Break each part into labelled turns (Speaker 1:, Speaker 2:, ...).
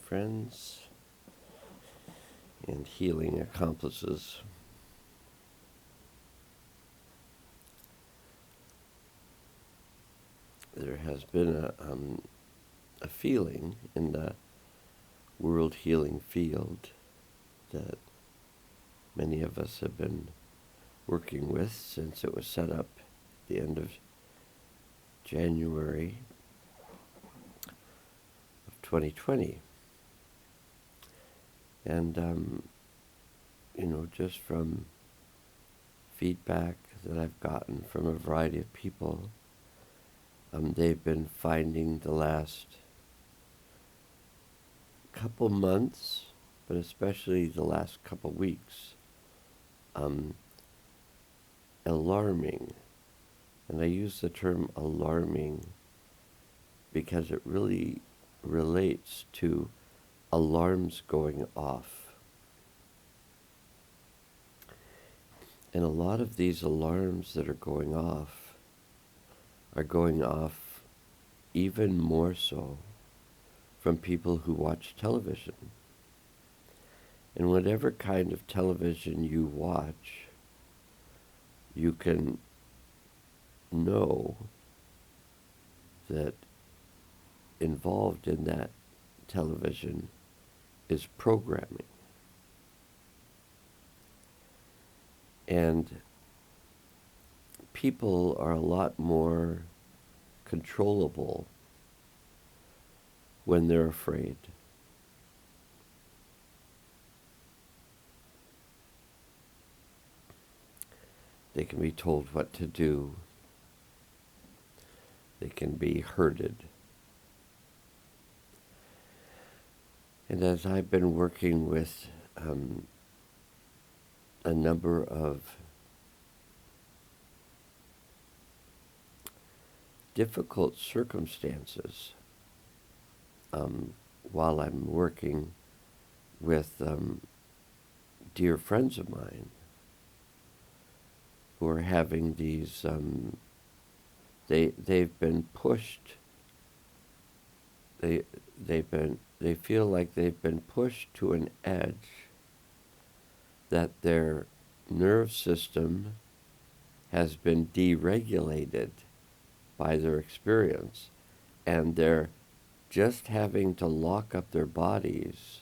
Speaker 1: friends and healing accomplices. There has been a feeling in the world healing field that many of us have been working with since it was set up at the end of January of 2020. And, just from feedback that I've gotten from a variety of people, they've been finding the last couple months, but especially the last couple weeks, alarming. And I use the term alarming because it really relates to alarms going off. And a lot of these alarms that are going off even more so from people who watch television. And whatever kind of television you watch, you can know that involved in that television is programming. And people are a lot more controllable when they're afraid. They can be told what to do. They can be herded. And as I've been working with a number of difficult circumstances while I'm working with dear friends of mine who are having these, they've been pushed, they feel like they've been pushed to an edge that their nerve system has been deregulated by their experience, and they're just having to lock up their bodies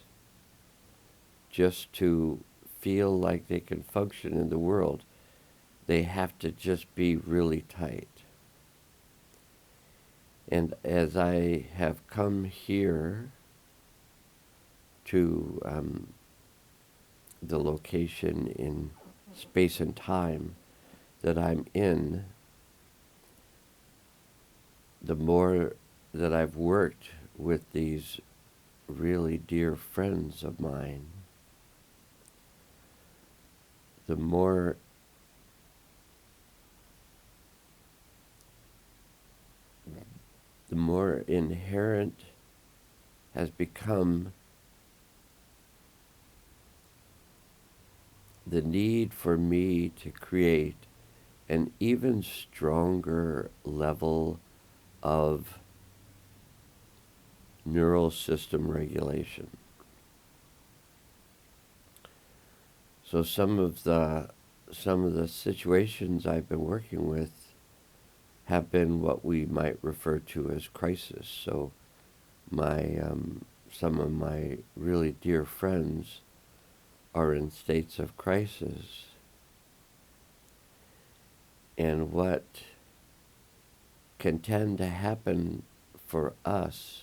Speaker 1: just to feel like they can function in the world. They have to just be really tight. And as I have come here to the location in space and time that I'm in, the more that I've worked with these really dear friends of mine, the more inherent has become the need for me to create an even stronger level of neural system regulation. So some of the situations I've been working with have been what we might refer to as crisis. So some of my really dear friends are in states of crisis. And what can tend to happen for us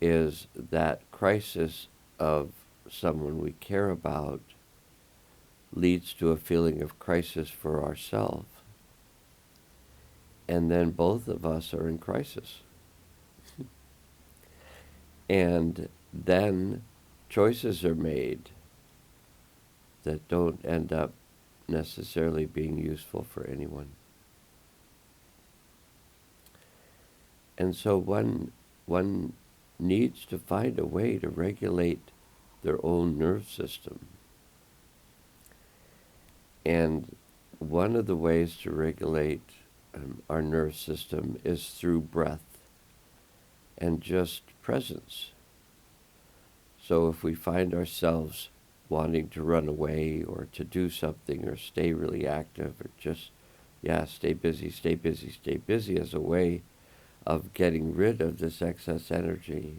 Speaker 1: is that crisis of someone we care about leads to a feeling of crisis for ourselves. And then both of us are in crisis. And then choices are made that don't end up necessarily being useful for anyone. And so one needs to find a way to regulate their own nerve system. And one of the ways to regulate our nerve system is through breath and just presence. So if we find ourselves wanting to run away or to do something or stay really active or just, stay busy, stay busy, stay busy as a way of getting rid of this excess energy,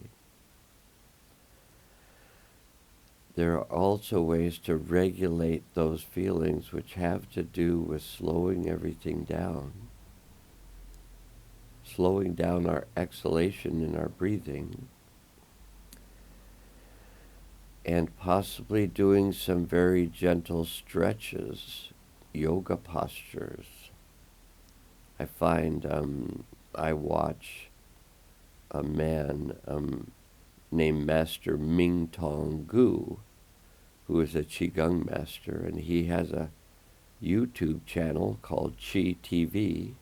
Speaker 1: there are also ways to regulate those feelings which have to do with slowing everything down, slowing down our exhalation and our breathing, and possibly doing some very gentle stretches, yoga postures. I find I watch a man named Master Ming Tong Gu, who is a Qigong master, and he has a YouTube channel called Qi TV.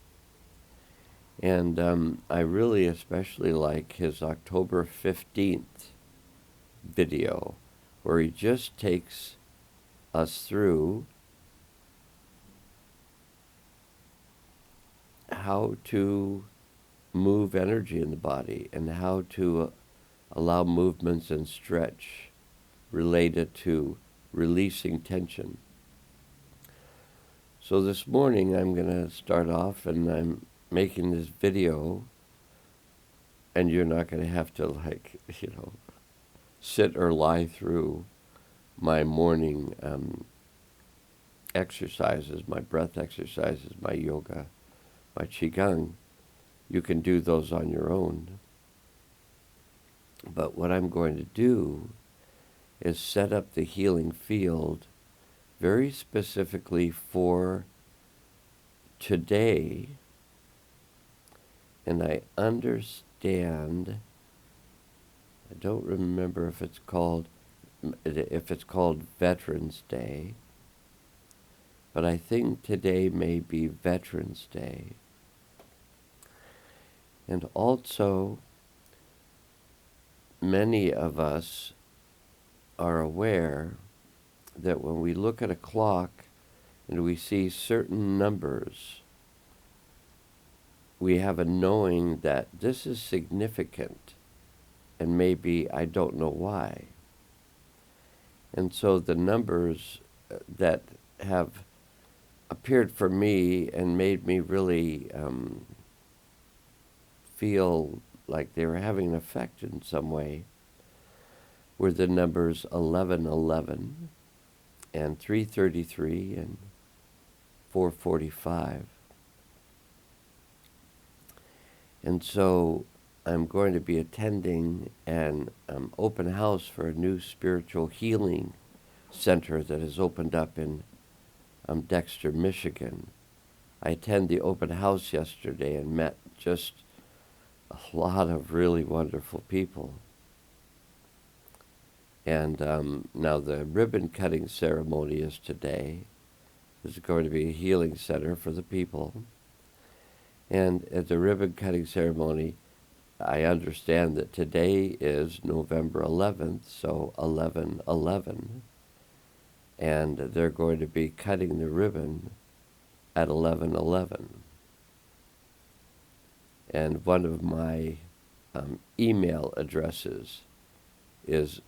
Speaker 1: And I really especially like his October 15th video, where he just takes us through how to move energy in the body and how to allow movements and stretch related to releasing tension. So this morning I'm going to start off, and I'm making this video, and you're not going to have to sit or lie through my morning exercises, my breath exercises, my yoga, my Qigong. You can do those on your own. But what I'm going to do is set up the healing field very specifically for today. And I understand, I don't remember if it's called Veterans Day, but I think today may be Veterans Day. And also, many of us are aware that when we look at a clock and we see certain numbers, we have a knowing that this is significant, and maybe I don't know why. And so the numbers that have appeared for me and made me really feel like they were having an effect in some way were the numbers 1111 and 333 and 445. And so I'm going to be attending an open house for a new spiritual healing center that has opened up in Dexter, Michigan. I attended the open house yesterday and met just a lot of really wonderful people. And now the ribbon cutting ceremony is today. This is going to be a healing center for the people. And at the ribbon cutting ceremony, I understand that today is November 11th, so 11/11. And they're going to be cutting the ribbon at 11/11. And one of my email addresses is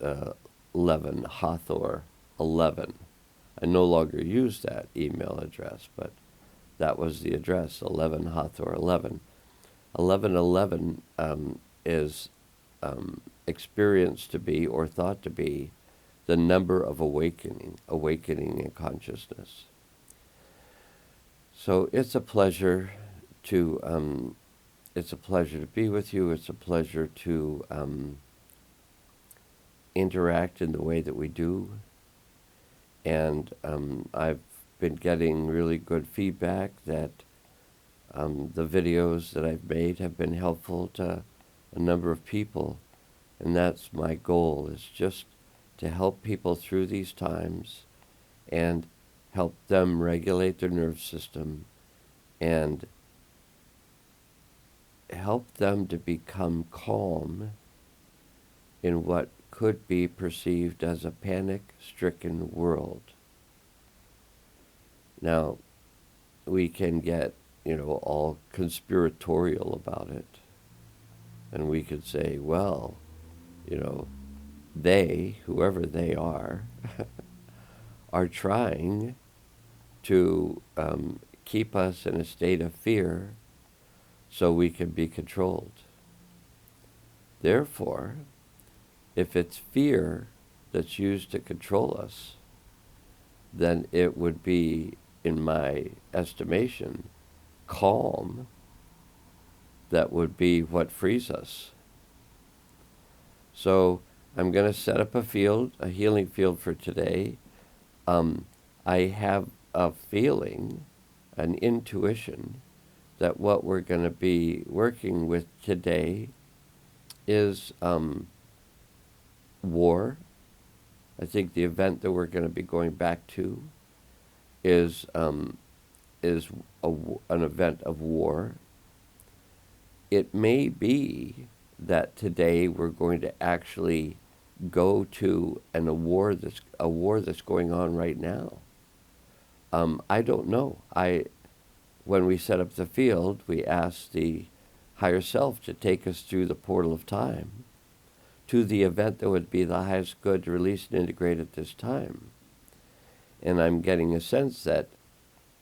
Speaker 1: 11 Hathor 11. I no longer use that email address, but that was the address, 11 Hathor 11. 11/11 is experienced to be, or thought to be, the number of awakening in consciousness. So it's a pleasure to be with you. It's a pleasure to interact in the way that we do. And I've been getting really good feedback that the videos that I've made have been helpful to a number of people. And that's my goal, is just to help people through these times and help them regulate their nerve system and help them to become calm in what could be perceived as a panic-stricken world. Now, we can get, all conspiratorial about it. And we could say, well, they, whoever they are trying to keep us in a state of fear so we can be controlled. Therefore, if it's fear that's used to control us, then it would be, in my estimation, calm that would be what frees us. So I'm going to set up a healing field for today. I have a feeling, an intuition, that what we're going to be working with today is war. I think the event that we're going to be going back to is an event of war. It may be that today we're going to actually go to a war that's going on right now. I don't know. When we set up the field, we asked the higher self to take us through the portal of time to the event that would be the highest good to release and integrate at this time. And I'm getting a sense that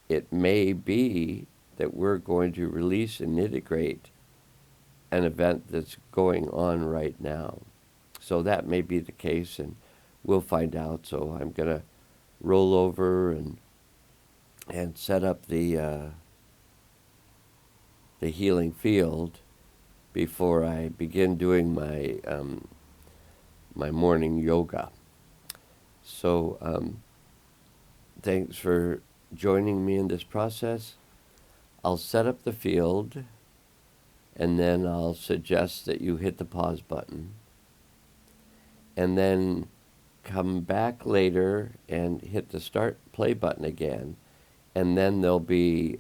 Speaker 1: it may be that we're going to release and integrate an event that's going on right now. So that may be the case, and we'll find out. So I'm going to roll over and set up the healing field before I begin doing my my morning yoga. So thanks for joining me in this process. I'll set up the field, and then I'll suggest that you hit the pause button, and then come back later and hit the start play button again, and then there'll be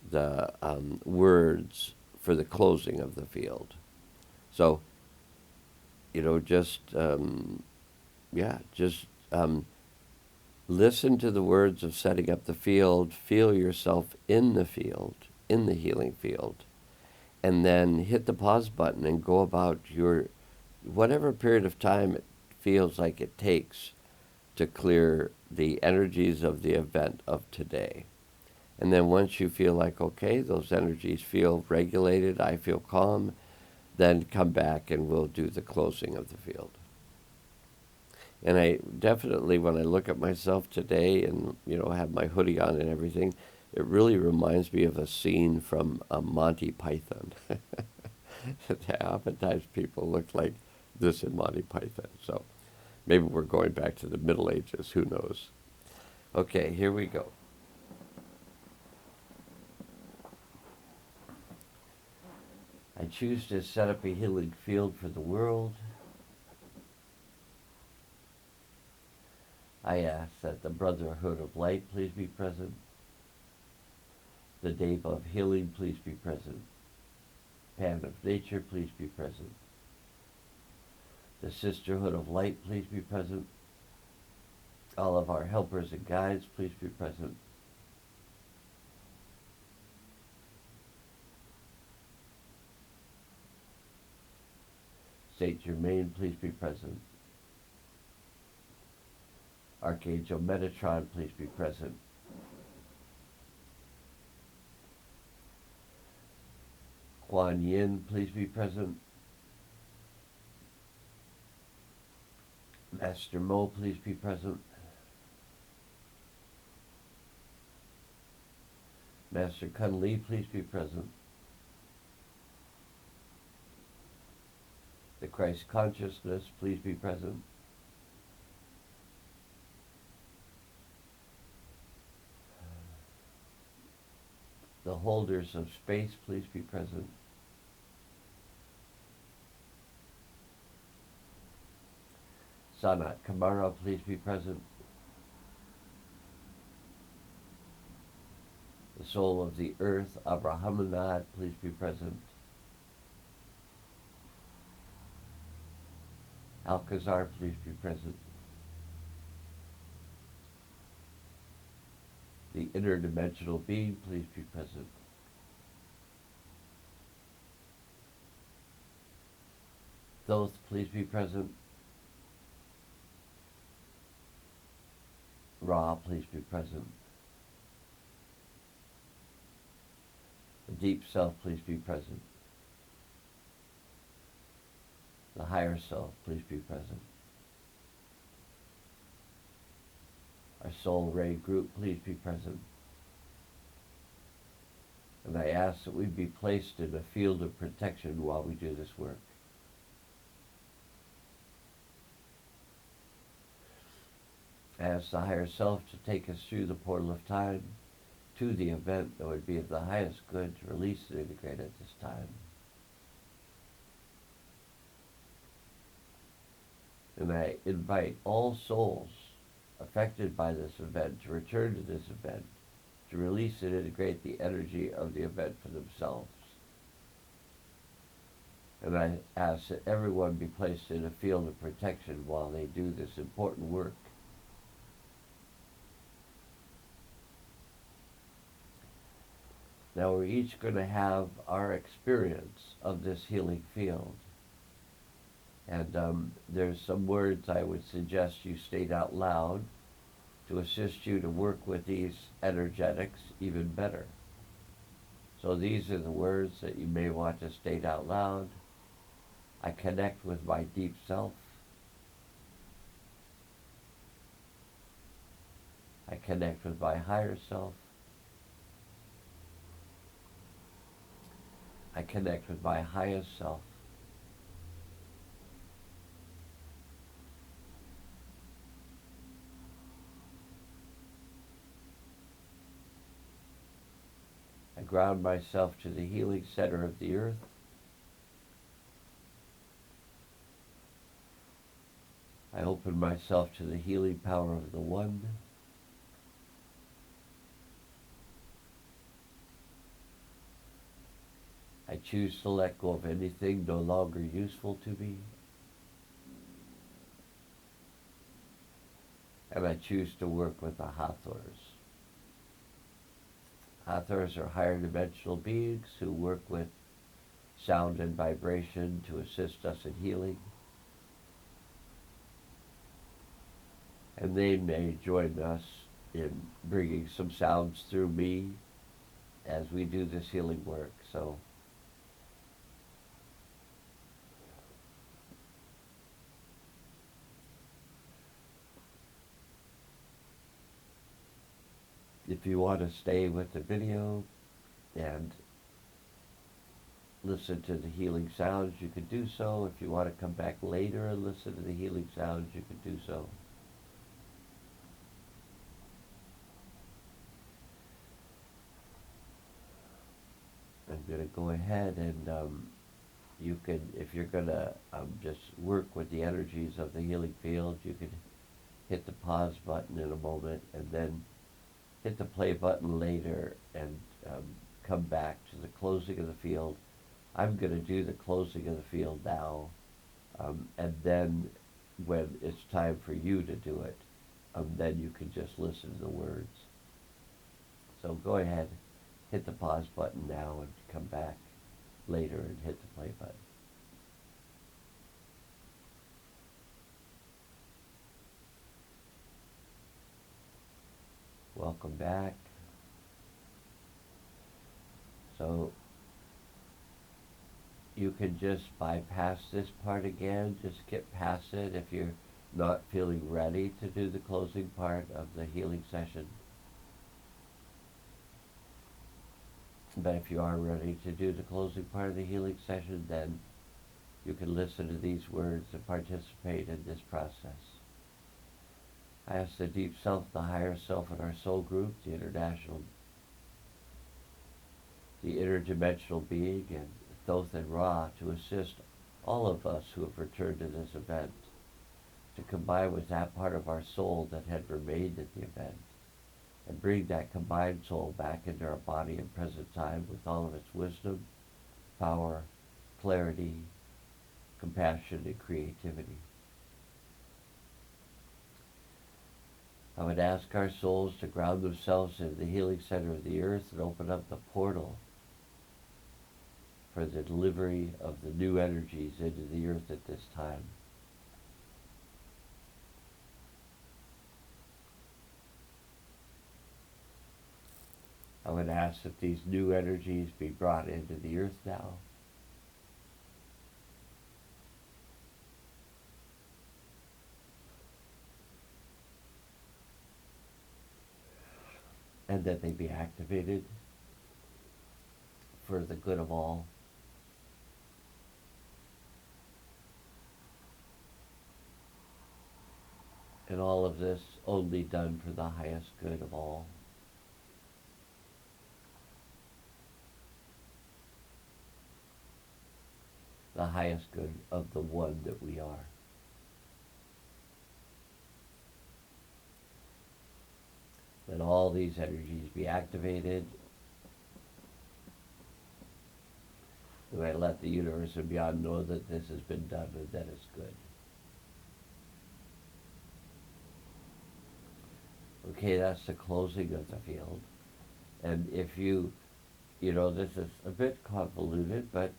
Speaker 1: the words for the closing of the field. So, just listen to the words of setting up the field, feel yourself in the field, in the healing field, and then hit the pause button and go about your whatever period of time it feels like it takes to clear the energies of the event of today. And then once you feel like, okay, those energies feel regulated, I feel calm, then come back and we'll do the closing of the field. And I definitely, when I look at myself today and, have my hoodie on and everything, it really reminds me of a scene from Monty Python. Oftentimes people look like this in Monty Python. So maybe we're going back to the Middle Ages. Who knows? Okay, here we go. I choose to set up a healing field for the world. I ask that the Brotherhood of Light please be present. The Deva of Healing please be present. Pan of Nature please be present. The Sisterhood of Light please be present. All of our helpers and guides please be present. Saint Germain please be present. Archangel Metatron please be present. Kuan Yin please be present. Master Mo please be present. Master Kun Li please be present. The Christ Consciousness please be present. The holders of space please be present. Sanat Kamara please be present. The soul of the earth, Abrahamanad, please be present. Alcazar, please be present. The interdimensional being, please be present. Thoth, please be present. Ra, please be present. The deep self, please be present. The higher self, please be present. Our soul ray group, please be present. And I ask that we be placed in a field of protection while we do this work. I ask the higher self to take us through the portal of time to the event that would be of the highest good to release and integrate at this time. And I invite all souls affected by this event to return to this event, to release and integrate the energy of the event for themselves. And I ask that everyone be placed in a field of protection while they do this important work. Now we're each going to have our experience of this healing field. And there's some words I would suggest you state out loud to assist you to work with these energetics even better. So these are the words that you may want to state out loud. I connect with my deep self. I connect with my higher self. I connect with my highest self. I ground myself to the healing center of the earth. I open myself to the healing power of the One. I choose to let go of anything no longer useful to me. And I choose to work with the Hathors. Hathors are higher dimensional beings who work with sound and vibration to assist us in healing. And they may join us in bringing some sounds through me as we do this healing work. So if you want to stay with the video and listen to the healing sounds, you can do so. If you want to come back later and listen to the healing sounds, you can do so. I'm going to go ahead and you can, if you're going to just work with the energies of the healing field, you can hit the pause button in a moment and then hit the play button later and come back to the closing of the field. I'm going to do the closing of the field now, and then when it's time for you to do it, then you can just listen to the words. So go ahead, hit the pause button now and come back later and hit the play button. Welcome back. So you can just bypass this part again, just get past it if you're not feeling ready to do the closing part of the healing session. But if you are ready to do the closing part of the healing session, then you can listen to these words and participate in this process. I ask the deep self, the higher self in our soul group, the interdimensional being, and Thoth and Ra to assist all of us who have returned to this event, to combine with that part of our soul that had remained at the event, and bring that combined soul back into our body in present time with all of its wisdom, power, clarity, compassion, and creativity. I would ask our souls to ground themselves in the healing center of the earth and open up the portal for the delivery of the new energies into the earth at this time. I would ask that these new energies be brought into the earth now. And that they be activated for the good of all. And all of this only done for the highest good of all. The highest good of the one that we are. That all these energies be activated. Do I let the universe and beyond know that this has been done and that it's good? Okay, that's the closing of the field. And if you know, this is a bit convoluted, but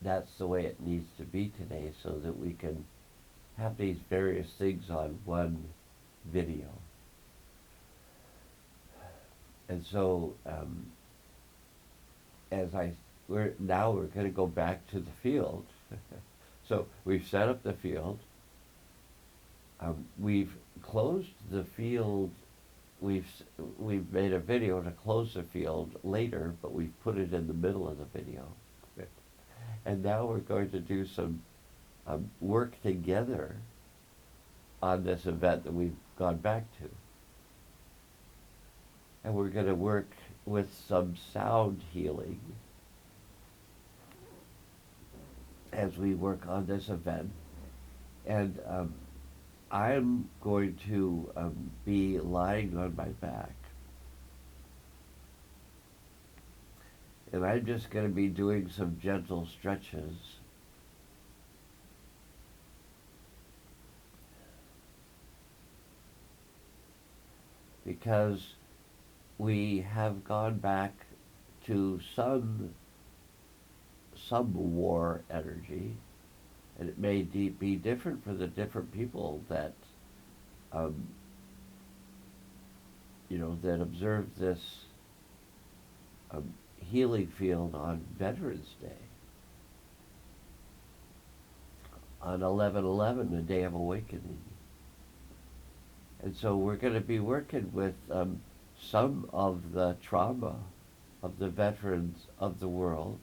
Speaker 1: that's the way it needs to be today so that we can have these various things on one video. And so, we're going to go back to the field. So we've set up the field. We've closed the field. We've made a video to close the field later, but we've put it in the middle of the video. And now we're going to do some work together on this event that we've gone back to. And we're going to work with some sound healing as we work on this event. And I'm going to be lying on my back. And I'm just going to be doing some gentle stretches. Because we have gone back to some war energy, and it may be different for the different people that that observe this healing field on Veterans Day, on 11/11, the Day of Awakening. And so we're going to be working with some of the trauma of the veterans of the world.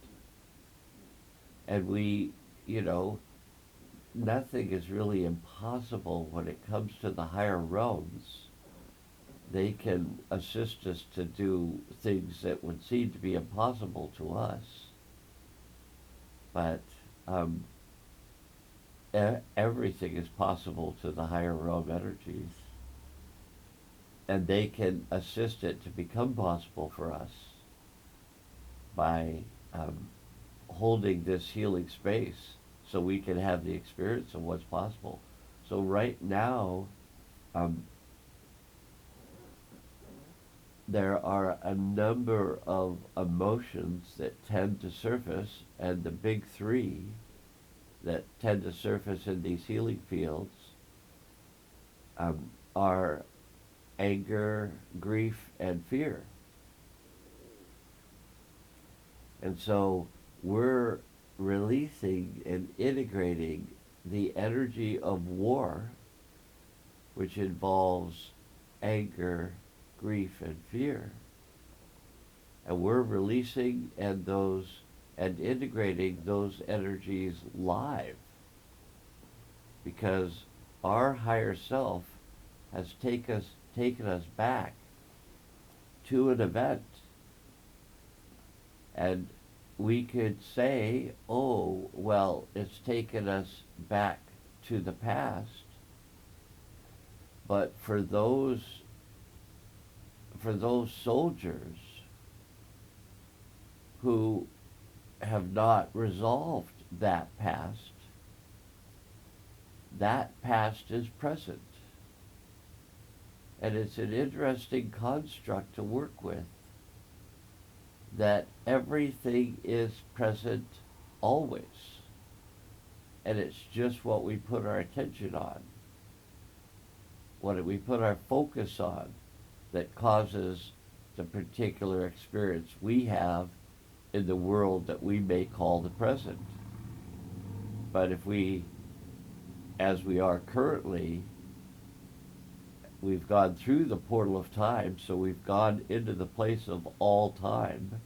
Speaker 1: And we, nothing is really impossible when it comes to the higher realms. They can assist us to do things that would seem to be impossible to us. But everything is possible to the higher realm energies. And they can assist it to become possible for us by holding this healing space so we can have the experience of what's possible. So right now, there are a number of emotions that tend to surface, and the big three that tend to surface in these healing fields are anger, grief, and fear. And so we're releasing and integrating the energy of war, which involves anger, grief, and fear. And we're releasing and integrating those energies live, because our higher self has taken us back to an event. And we could say, oh, well, it's taken us back to the past. But for those soldiers who have not resolved that past is present. And it's an interesting construct to work with, that everything is present always. And it's just what we put our attention on, what we put our focus on, that causes the particular experience we have in the world that we may call the present. But if we, as we are currently, we've gone through the portal of time, so we've gone into the place of all time,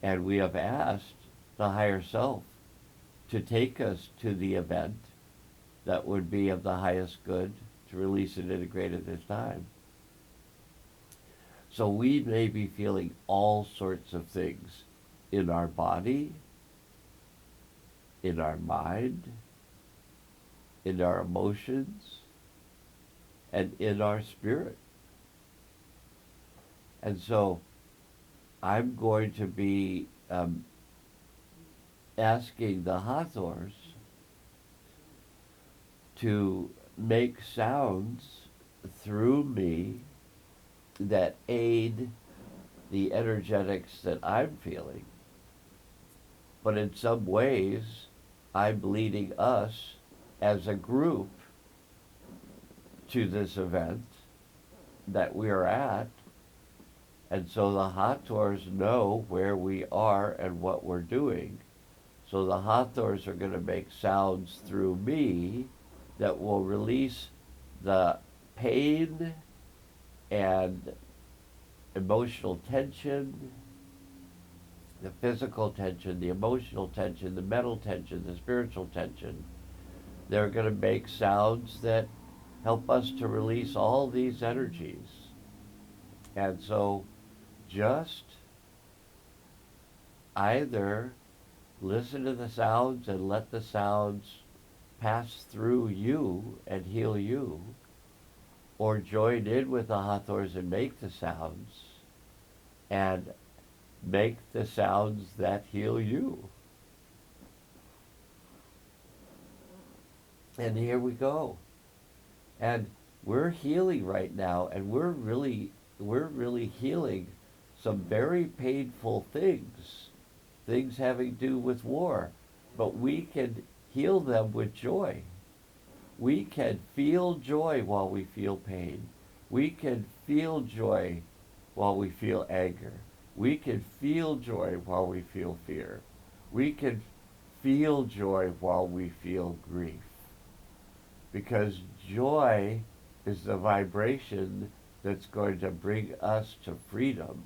Speaker 1: and we have asked the higher self to take us to the event that would be of the highest good, to release and integrate at this time. So we may be feeling all sorts of things in our body, in our mind, in our emotions, and in our spirit. And so I'm going to be asking the Hathors to make sounds through me that aid the energetics that I'm feeling. But in some ways, I'm leading us as a group to this event that we're at. And so the Hathors know where we are and what we're doing. So the Hathors are going to make sounds through me that will release the pain and emotional tension, the physical tension, the emotional tension, the mental tension, the spiritual tension. They're going to make sounds that help us to release all these energies. And so just either listen to the sounds and let the sounds pass through you and heal you, or join in with the Hathors and make the sounds, and make the sounds that heal you. And here we go. And we're healing right now, and we're really healing some very painful things, things having to do with war. But we can heal them with joy. We can feel joy while we feel pain. We can feel joy while we feel anger. We can feel joy while we feel fear. We can feel joy while we feel grief. Because joy is the vibration that's going to bring us to freedom.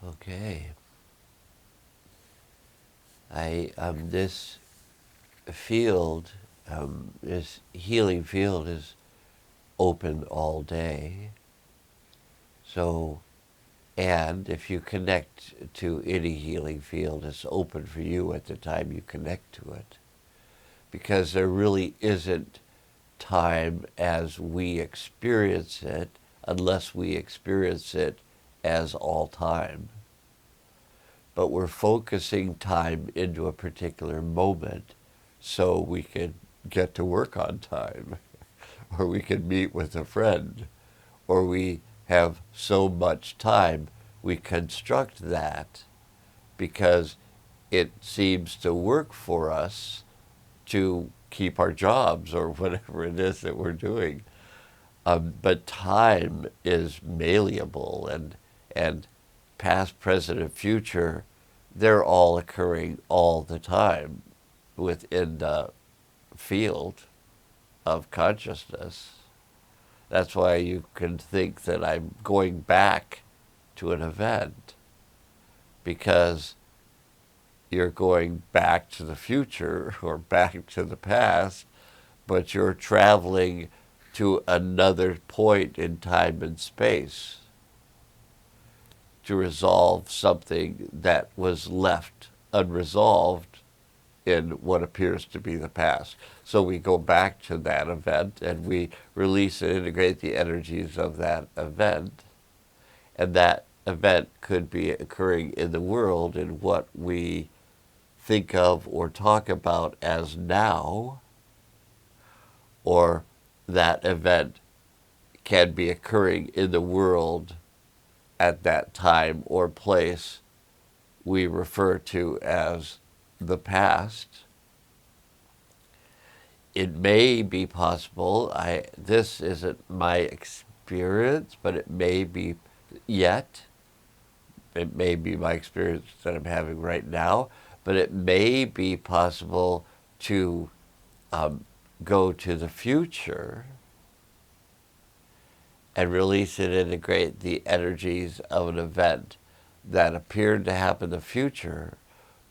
Speaker 1: Okay. This field, this healing field is open all day. So, and if you connect to any healing field, it's open for you at the time you connect to it. Because there really isn't time as we experience it unless we experience it as all time. But we're focusing time into a particular moment so we can get to work on time, or we can meet with a friend, or we have so much time we construct that because it seems to work for us to keep our jobs or whatever it is that we're doing. But time is malleable, and past, present, and future, they're all occurring all the time within the field of consciousness. That's why you can think that I'm going back to an event, because you're going back to the future or back to the past, but you're traveling to another point in time and space to resolve something that was left unresolved in what appears to be the past. So we go back to that event and we release and integrate the energies of that event. And that event could be occurring in the world in what we think of or talk about as now, or that event can be occurring in the world at that time or place we refer to as the past. It may be possible, this isn't my experience, but it may be yet. It may be my experience that I'm having right now, but it may be possible to go to the future and release and integrate the energies of an event that appeared to happen in the future,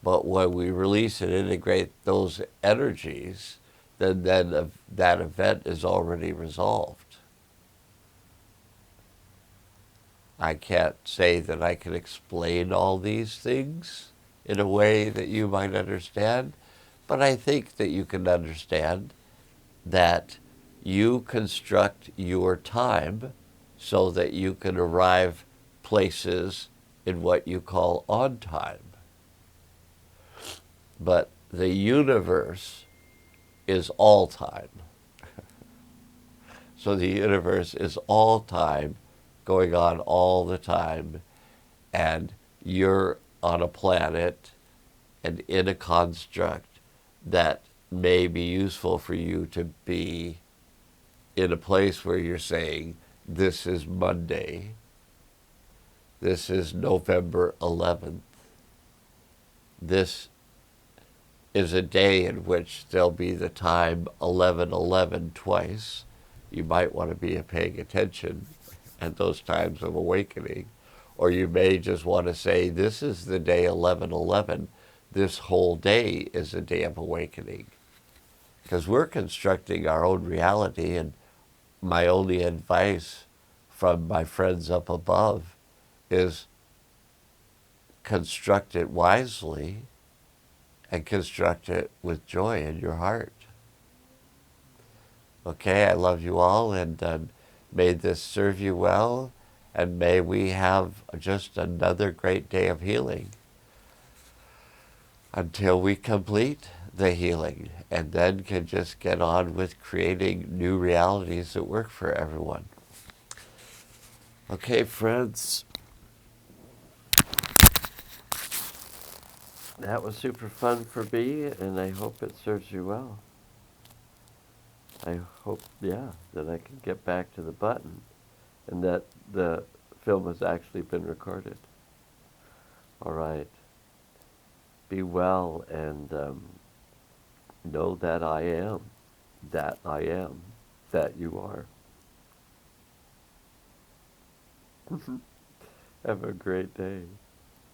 Speaker 1: but when we release and integrate those energies, then that event is already resolved. I can't say that I can explain all these things in a way that you might understand, but I think that you can understand that you construct your time so that you can arrive places in what you call on time. But the universe is all time. So the universe is all time, going on all the time, and you're on a planet and in a construct that may be useful for you to be in a place where you're saying, this is Monday, this is November 11th, this is a day in which there'll be the time 11:11 twice. You might want to be paying attention at those times of awakening. Or you may just want to say, this is the day 11:11. This whole day is a day of awakening. Because we're constructing our own reality, and my only advice from my friends up above is construct it wisely and construct it with joy in your heart. Okay, I love you all, and may this serve you well, and may we have just another great day of healing until we complete the healing, and then can just get on with creating new realities that work for everyone. Okay, friends. That was super fun for me, and I hope it serves you well. I hope, that I can get back to the button and that the film has actually been recorded. All right. Be well, and know that I am, that you are. Have a great day.